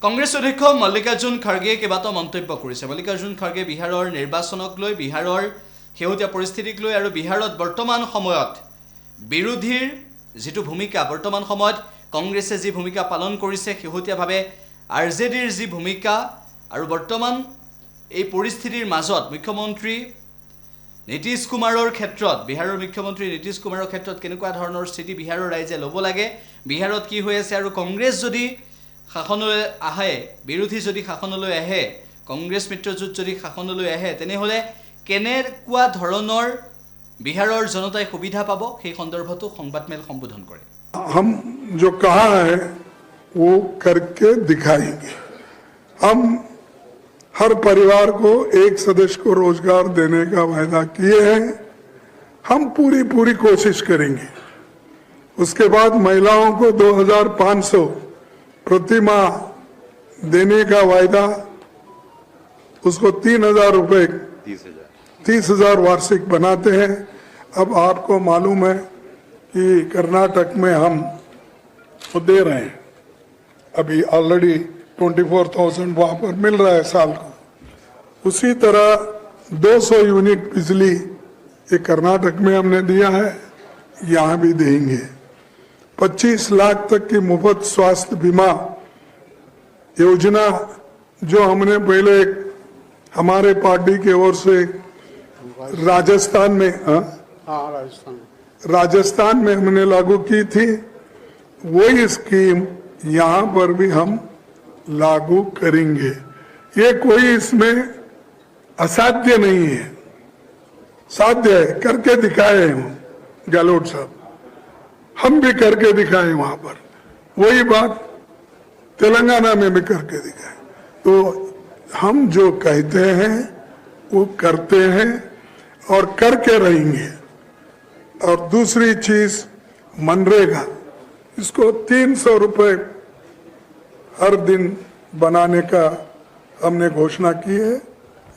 কংগ্ৰেছ অধ্যক্ষ মল্লিকাৰ্জুন খাৰ্গে কেইবাটাও মন্তব্য কৰিছে। মল্লিকাৰ্জুন খাৰ্গে বিহাৰৰ নিৰ্বাচনক লৈ, বিহাৰৰ শেহতীয়া পৰিস্থিতিক লৈ আৰু বিহাৰত বৰ্তমান সময়ত বিৰোধীৰ যিটো ভূমিকা, বৰ্তমান সময়ত কংগ্ৰেছে যি ভূমিকা পালন কৰিছে, শেহতীয়াভাৱে RJDৰ যি ভূমিকা আৰু বৰ্তমান এই পৰিস্থিতিৰ মাজত মুখ্যমন্ত্ৰী নীতিশ কুমাৰৰ ক্ষেত্ৰত, বিহাৰৰ মুখ্যমন্ত্ৰী নীতিশ কুমাৰৰ ক্ষেত্ৰত কেনেকুৱা ধৰণৰ স্থিতি বিহাৰৰ ৰাইজে ল'ব লাগে, বিহাৰত কি হৈ আছে, আৰু কংগ্ৰেছ যদি শাসনলৈ আহে, বিৰোধী যদি শাসনলৈ আহে, কংগ্ৰেছ মিত্ৰজোঁট যদি শাসনলৈ আহে, তেনেহ'লে কেনেকুৱা ধৰণৰ বিহাৰৰ জনতাই সুবিধা পাব, সেই সন্দৰ্ভতো সংবাদমেল সম্বোধন কৰে। हम जो कहा है वो करके दिखाएंगे। हम हर परिवार को एक सदस्य को रोजगार देने का वायदा किए हैं। हम पूरी कोशिश करेंगे। उसके बाद महिलाओं को 2500 प्रति माह देने का वायदा, उसको 3000 रुपये, 30,000 वार्षिक बनाते हैं। अब आपको मालूम है कि कर्नाटक में हम दे रहे हैं, अभी ऑलरेडी 24,000 वहाँ पर मिल रहा है साल को। उसी तरह 200 यूनिट बिजली ये कर्नाटक में हमने दिया है, यहाँ भी देंगे। 25 लाख तक की मुफ्त स्वास्थ्य बीमा योजना जो हमने पहले हमारे पार्टी की ओर से राजस्थान में हमने लागू की थी, वही स्कीम यहाँ पर भी हम लागू करेंगे। ये कोई इसमें असाध्य नहीं है, साध्य है, करके दिखाए हैं गहलोत साहब, हम भी करके दिखाए वहां पर। वही बात तेलंगाना में भी करके दिखाए। तो हम जो कहते हैं वो करते हैं और करके रहेंगे। और दूसरी चीज मनरेगा, इसको 300 रुपये हर दिन बनाने का हमने घोषणा की है।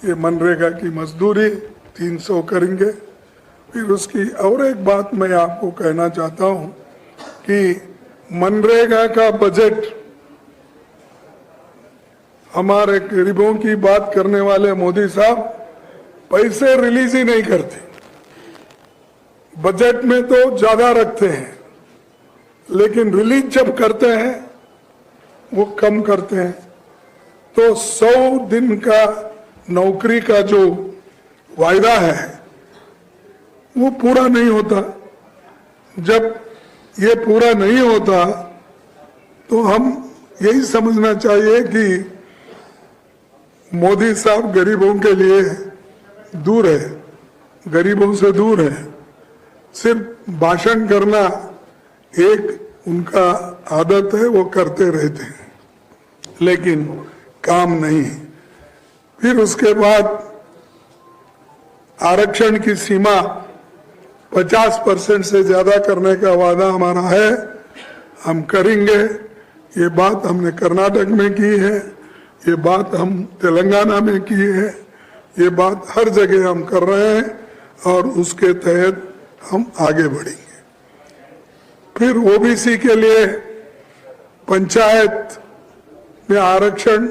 ये मनरेगा की मजदूरी 300 करेंगे। फिर उसकी और एक बात मैं आपको कहना चाहता हूं कि मनरेगा का बजट, हमारे गरीबों की बात करने वाले मोदी साहब पैसे रिलीज ही नहीं करते, बजट में तो ज्यादा रखते हैं, लेकिन रिलीज जब करते हैं वो कम करते हैं। तो 100 दिन का नौकरी का जो वायदा है वो पूरा नहीं होता। जब ये पूरा नहीं होता तो हम यही समझना चाहिए कि मोदी साहब गरीबों के लिए दूर है, गरीबों से दूर है। सिर्फ भाषण करना एक उनका आदत है, वो करते रहते हैं, लेकिन काम नहीं। फिर उसके बाद आरक्षण की सीमा 50% से ज्यादा करने का वादा हमारा है, हम करेंगे। ये बात हमने कर्नाटक में की है, ये बात हम तेलंगाना में की है, ये बात हर जगह हम कर रहे हैं और उसके तहत हम आगे बढ़ेंगे। फिर ओबीसी के लिए पंचायत में आरक्षण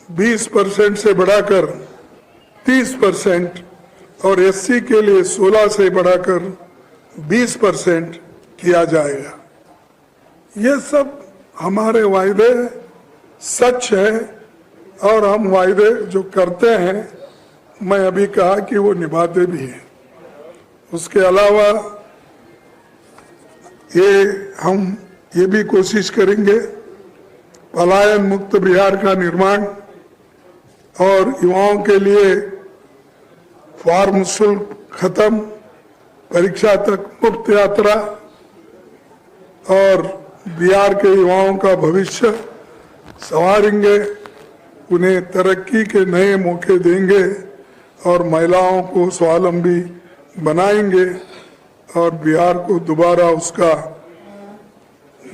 20% से बढ़ाकर 30% और एससी के लिए 16 से बढ़ाकर 20% किया जाएगा। ये सब हमारे वायदे सच है और हम वायदे जो करते हैं, मैं अभी कहा कि वो निभाते भी हैं। उसके अलावा हम ये भी कोशिश करेंगे पलायन मुक्त बिहार का निर्माण और युवाओं के लिए फॉर्म शुल्क खत्म, परीक्षा तक मुफ्त यात्रा और बिहार के युवाओं का भविष्य संवारेंगे, उन्हें तरक्की के नए मौके देंगे और महिलाओं को स्वावलंबी बनाएंगे और बिहार को दोबारा उसका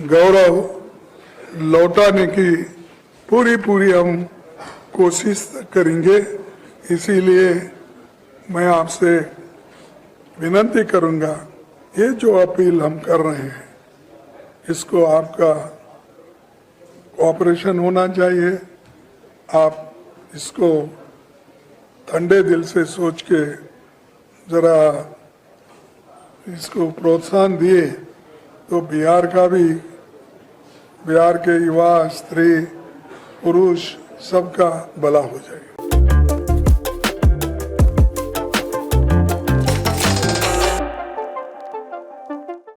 गौरव लौटाने की पूरी हम कोशिश करेंगे। इसीलिए मैं आपसे विनती करूंगा, ये जो अपील हम कर रहे हैं इसको आपका ऑपरेशन होना चाहिए। आप इसको ठंडे दिल से सोच के जरा इसको प्रोत्साहन दिए तो बिहार के युवा, स्त्री, पुरुष सबका भला हो जाएगा।